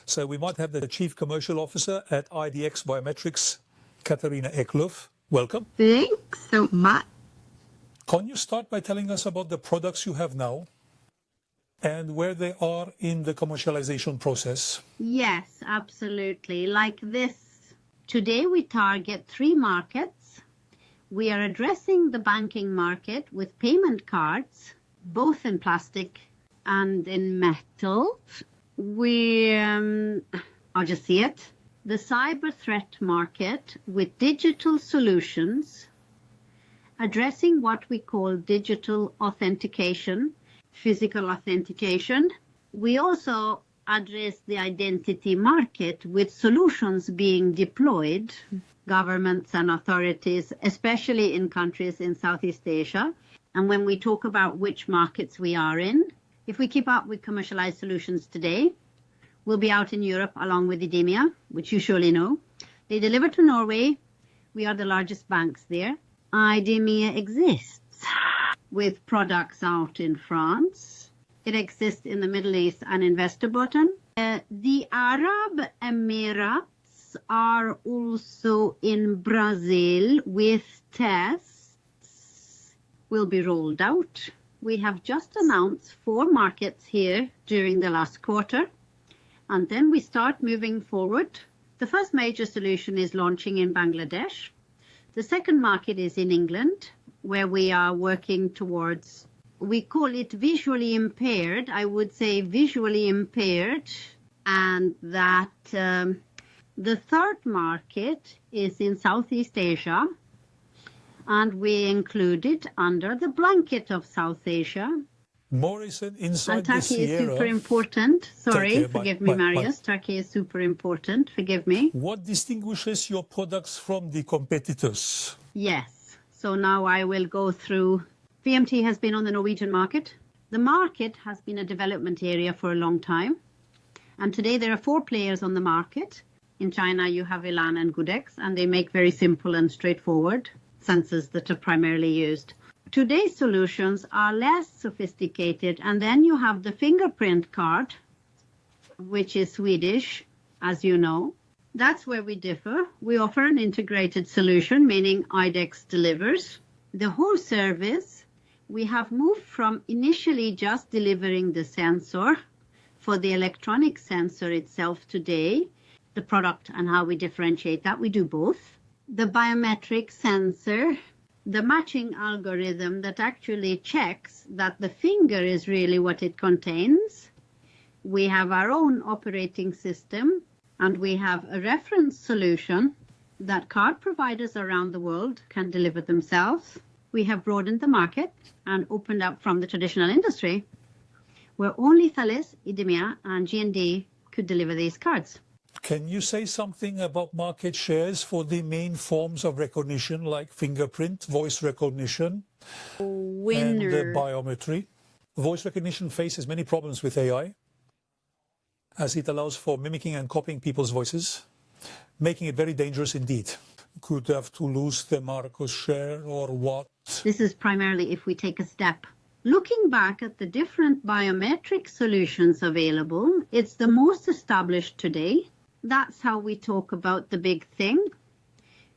So we might have the Chief Commercial Officer at IDEX Biometrics, Catharina Eklof. Welcome. Thanks so much. Can you start by telling us about the products you have now and where they are in the commercialization process? Yes, absolutely. Like this, today we target 3 markets. We are addressing the banking market with payment cards, both in plastic and in metal. I'll just see it. The cyber threat market with digital solutions, addressing what we call digital authentication, physical authentication. We also address the identity market with solutions being deployed, governments and authorities, especially in countries in Southeast Asia. And when we talk about which markets we are in, if we keep up with commercialized solutions today, we'll be out in Europe along with IDEMIA, which you surely know. They deliver to Norway. We are the largest banks there. IDEMIA exists with products out in France. It exists in the Middle East and in Västerbotten. The Arab Emirates are also in Brazil with tests. Will be rolled out. We have just announced 4 markets here during the last quarter. And then we start moving forward. The first major solution is launching in Bangladesh. The second market is in England, where we are working towards, we call it visually impaired. I would say visually impaired. And that the third market is in Southeast Asia. And we include it under the blanket of South Asia. Morrison, inside and Turkey the is super important. Sorry, forgive me, Marius. Turkey is super important. Forgive me. What distinguishes your products from the competitors? Yes. So now I will go through. VMT has been on the Norwegian market. The market has been a development area for a long time. And today there are 4 players on the market. In China, you have Elan and Godex, and they make very simple and straightforward sensors that are primarily used. Today's solutions are less sophisticated, and then you have the fingerprint card, which is Swedish, as you know. That's where we differ. We offer an integrated solution, meaning IDEX delivers. The whole service, we have moved from initially just delivering the sensor for the electronic sensor itself today, the product and how we differentiate that. We do both. The biometric sensor, the matching algorithm that actually checks that the finger is really what it contains. We have our own operating system, and we have a reference solution that card providers around the world can deliver themselves. We have broadened the market and opened up from the traditional industry, where only Thales, IDEMIA, and G&D could deliver these cards. Can you say something about market shares for the main forms of recognition, like fingerprint, voice recognition, and biometry? Voice recognition faces many problems with AI, as it allows for mimicking and copying people's voices, making it very dangerous indeed. Could have to lose the market share or what? This is primarily if we take a step. Looking back at the different biometric solutions available, it's the most established today. That's how we talk about the big thing.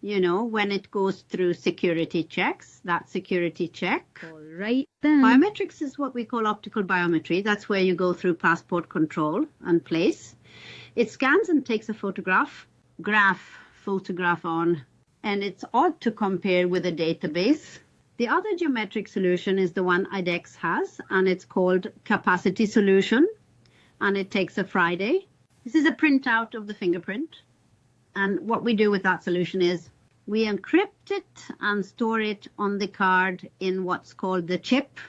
You know, when it goes through security checks, that security check. All right then. Biometrics is what we call optical biometry. That's where you go through passport control and place. It scans and takes a photograph on, and it's odd to compare with a database. The other geometric solution is the one IDEX has, and it's called capacity solution, and it takes a Friday. This is a printout of the fingerprint. And what we do with that solution is we encrypt it and store it on the card in what's called the chip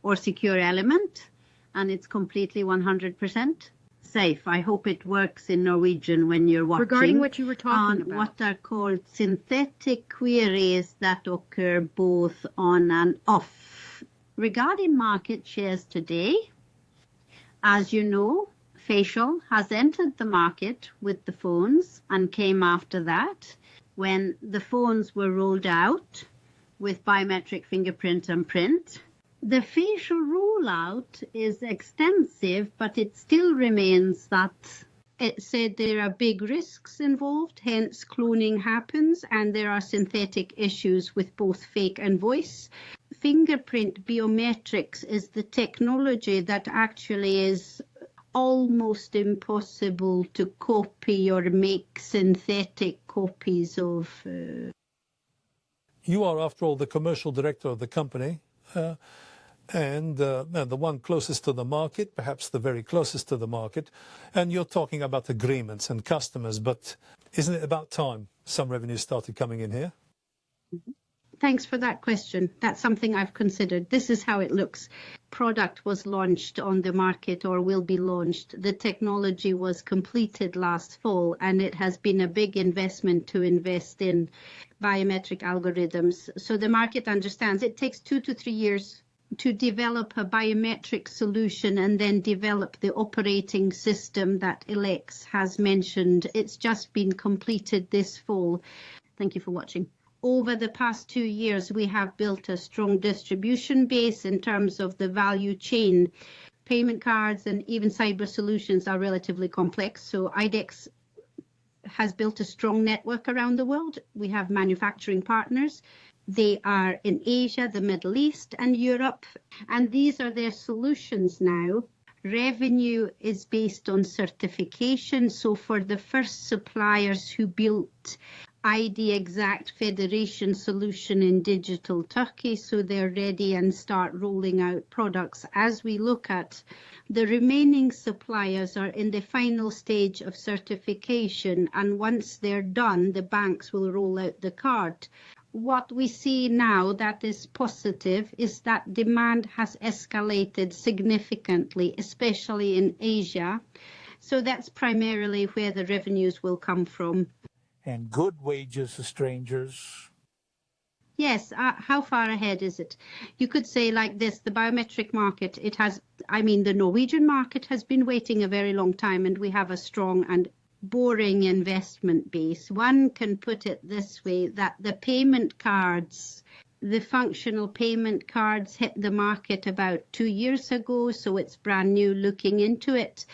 or secure element. And it's completely 100% safe. I hope it works in Norwegian when you're watching. Regarding what you were talking about. What are called synthetic queries that occur both on and off. Regarding market shares today, as you know, facial has entered the market with the phones and came after that when the phones were rolled out with biometric fingerprint and print. The facial rollout is extensive, but it still remains that It said there are big risks involved, hence cloning happens, and there are synthetic issues with both fake and voice. Fingerprint biometrics is the technology that actually is almost impossible to copy or make synthetic copies of. You are, after all, the commercial director of the company. And the one closest to the market, perhaps the very closest to the market. And you're talking about agreements and customers, but isn't it about time some revenue started coming in here? Thanks for that question. That's something I've considered. This is how it looks. Product was launched on the market or will be launched. The technology was completed last fall, and it has been a big investment to invest in biometric algorithms. So the market understands it takes 2 to 3 years to develop a biometric solution and then develop the operating system that Elex has mentioned. It's just been completed this fall. Thank you for watching. Over the past 2 years, we have built a strong distribution base in terms of the value chain. Payment cards and even cyber solutions are relatively complex. So IDEX has built a strong network around the world. We have manufacturing partners. They are in Asia, the Middle East, and Europe, and these are their solutions now. Revenue is based on certification. So for the first suppliers who built IDEX Federation solution in digital Turkey, so they're ready and start rolling out products. As we look at the remaining suppliers are in the final stage of certification, and once they're done, the banks will roll out the card. What we see now that is positive is that demand has escalated significantly, especially in Asia. So that's primarily where the revenues will come from. And good wages to strangers. Yes, how far ahead is it? You could say like this, the biometric market, the Norwegian market has been waiting a very long time, and we have a strong and boring investment base. One can put it this way, that the payment cards, the functional payment cards hit the market about 2 years ago, so it's brand new looking into it.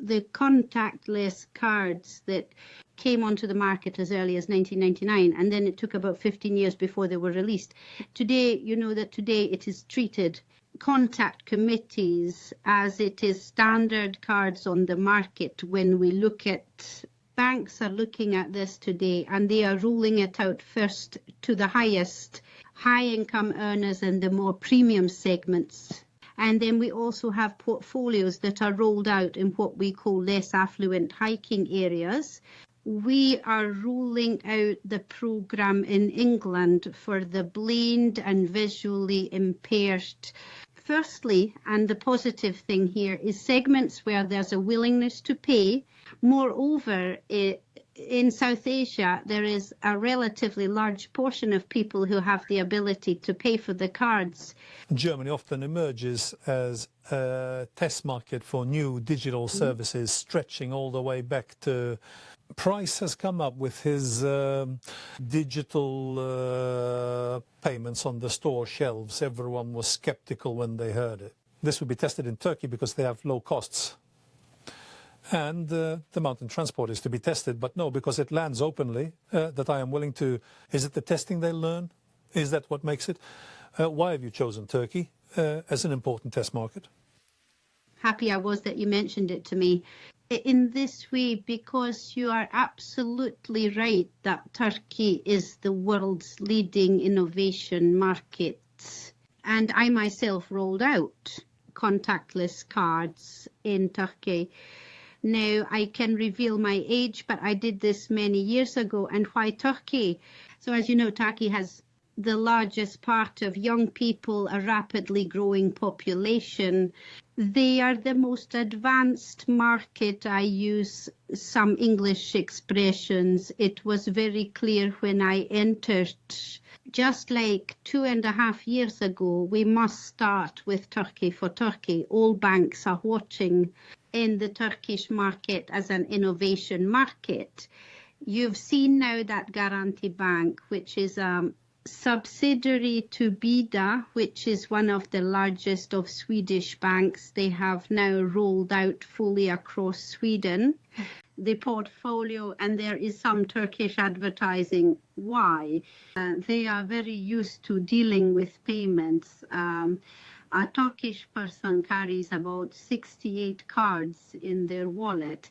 The contactless cards that came onto the market as early as 1999, and then it took about 15 years before they were released. Today, you know that today it is treated contact committees as it is standard cards on the market. When we look at banks are looking at this today, and they are rolling it out first to the highest high income earners and the more premium segments. And then we also have portfolios that are rolled out in what we call less affluent hiking areas. We are rolling out the program in England for the blind and visually impaired. Firstly, and the positive thing here, is segments where there's a willingness to pay. Moreover, in South Asia, there is a relatively large portion of people who have the ability to pay for the cards. Germany often emerges as a test market for new digital services, stretching all the way back to... Price has come up with his digital payments on the store shelves. Everyone was skeptical when they heard it. This would be tested in Turkey because they have low costs. And the mountain transport is to be tested, but no, because it lands openly, that I am willing to... Is it the testing they learn? Is that what makes it? Why have you chosen Turkey as an important test market? Happy I was that you mentioned it to me. In this way, because you are absolutely right that Turkey is the world's leading innovation market. And I myself rolled out contactless cards in Turkey. Now, I can reveal my age, but I did this many years ago. And why Turkey? So as you know, Turkey has the largest part of young people, a rapidly growing population. They are the most advanced market. I use some English expressions. It was very clear when I entered. Just like 2.5 years ago, we must start with Turkey for Turkey. All banks are watching in the Turkish market as an innovation market. You've seen now that Garanti Bank, which is a subsidiary to Bida, which is one of the largest of Swedish banks. They have now rolled out fully across Sweden the portfolio, and there is some Turkish advertising. Why? They are very used to dealing with payments. A Turkish person carries about 68 cards in their wallet.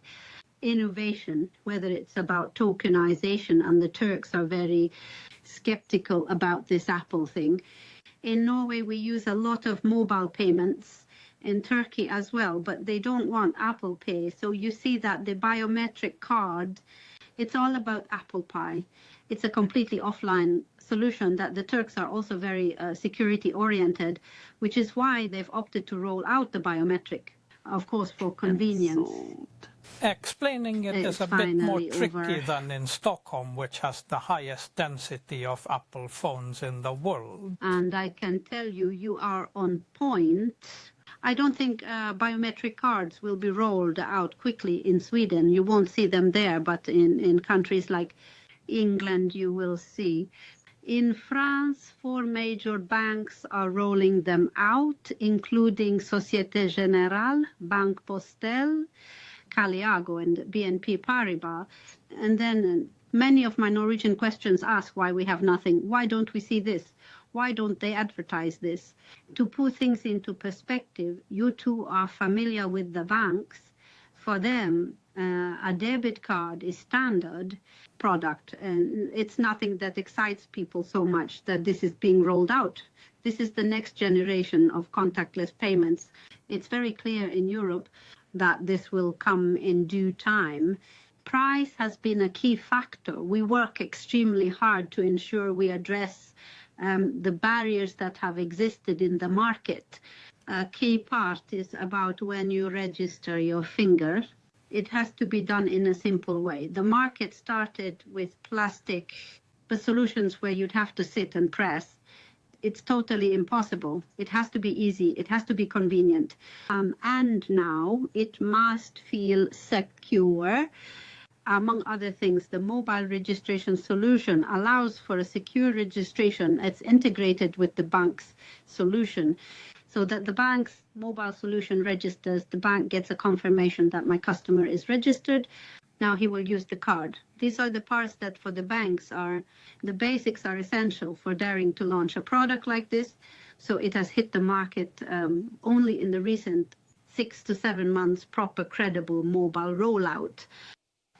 Innovation, whether it's about tokenization, and the Turks are very skeptical about this Apple thing. In Norway, we use a lot of mobile payments, in Turkey as well, but they don't want Apple Pay. So you see that the biometric card, it's all about Apple Pay. It's a completely offline solution that the Turks are also very security oriented, which is why they've opted to roll out the biometric, of course, for convenience. Explaining it is a bit more tricky than in Stockholm, which has the highest density of Apple phones in the world. And I can tell you, you are on point. I don't think biometric cards will be rolled out quickly in Sweden. You won't see them there, but in countries like England, you will see. In France, 4 major banks are rolling them out, including Société Générale, Banque Postale, Caliago, and BNP Paribas. And then many of my Norwegian questions ask why we have nothing. Why don't we see this? Why don't they advertise this? To put things into perspective, you two are familiar with the banks. For them, a debit card is standard product, and it's nothing that excites people so much that this is being rolled out. This is the next generation of contactless payments. It's very clear in Europe that this will come in due time. Price has been a key factor. We work extremely hard to ensure we address the barriers that have existed in the market. A key part is about when you register your finger. It has to be done in a simple way. The market started with plastic solutions where you'd have to sit and press. It's totally impossible. It has to be easy. It has to be convenient. And now it must feel secure. Among other things, the mobile registration solution allows for a secure registration. It's integrated with the bank's solution, so that the bank's mobile solution registers, the bank gets a confirmation that my customer is registered. Now he will use the card. These are the parts that for the banks are, the basics are essential for daring to launch a product like this. So it has hit the market only in the recent 6 to 7 months proper credible mobile rollout.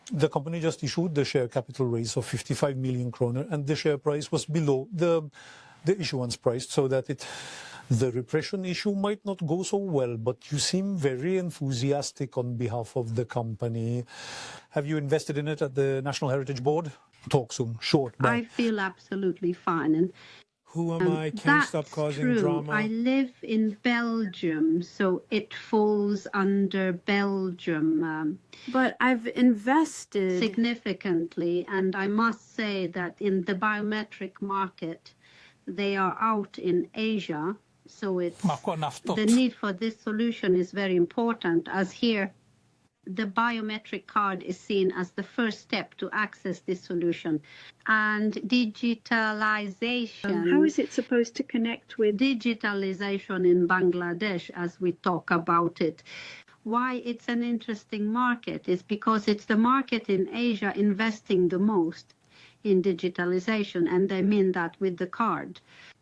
The company just issued the share capital raise of 55 million kroner, and the share price was below the issuance price, so that the repression issue might not go so well. But you seem very enthusiastic on behalf of the company. Have you invested in it at the National Heritage Board? Talk soon, short. Bye. I feel absolutely fine. And who am I? Can't stop causing true. drama. I live in Belgium, so it falls under Belgium. But I've invested significantly, and I must say that in the biometric market, they are out in Asia, so it's the need for this solution is very important, as here the biometric card is seen as the first step to access this solution. And digitalization. How is it supposed to connect with digitalization in Bangladesh, as we talk about it? Why it's an interesting market is because it's the market in Asia investing the most in digitalization, and they mean that with the card.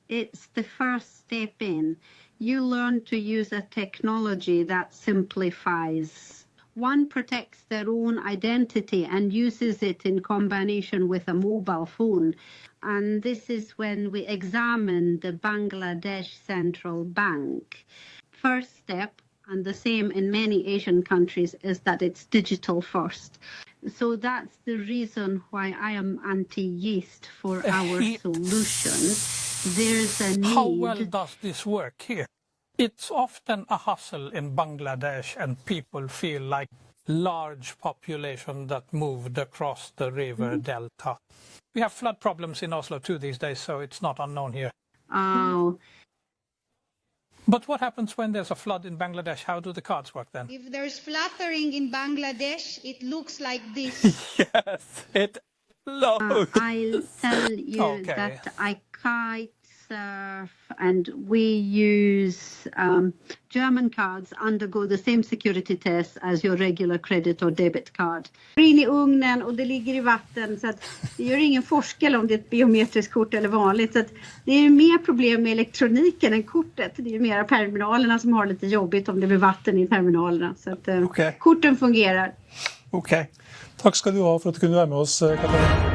It's the first step in. You learn to use a technology that simplifies. One protects their own identity and uses it in combination with a mobile phone. And this is when we examine the Bangladesh Central Bank. First step, and the same in many Asian countries, is that it's digital first. So that's the reason why I am anti-yeast for our solution. There's a need. How well does this work here? It's often a hustle in Bangladesh, and people feel like large population that moved across the river delta. We have flood problems in Oslo too these days, so it's not unknown here. Oh. But what happens when there's a flood in Bangladesh? How do the cards work then? If there's fluttering in Bangladesh, it looks like this. Yes, it looks. I'll tell you that I kitesurf, and we use German cards undergo the same security test as your regular credit or debit card. In i ugnen och det ligger i vatten, så att det gör ingen forskel om det är ett biometriskt kort eller vanligt. Så att det är mer problem med elektroniken än kortet. Det är mer terminalerna som har lite jobbigt om det blir vatten i terminalerna. Så att korten fungerar. Okej. Tack ska du ha för att du kunde vara med oss, Catharina.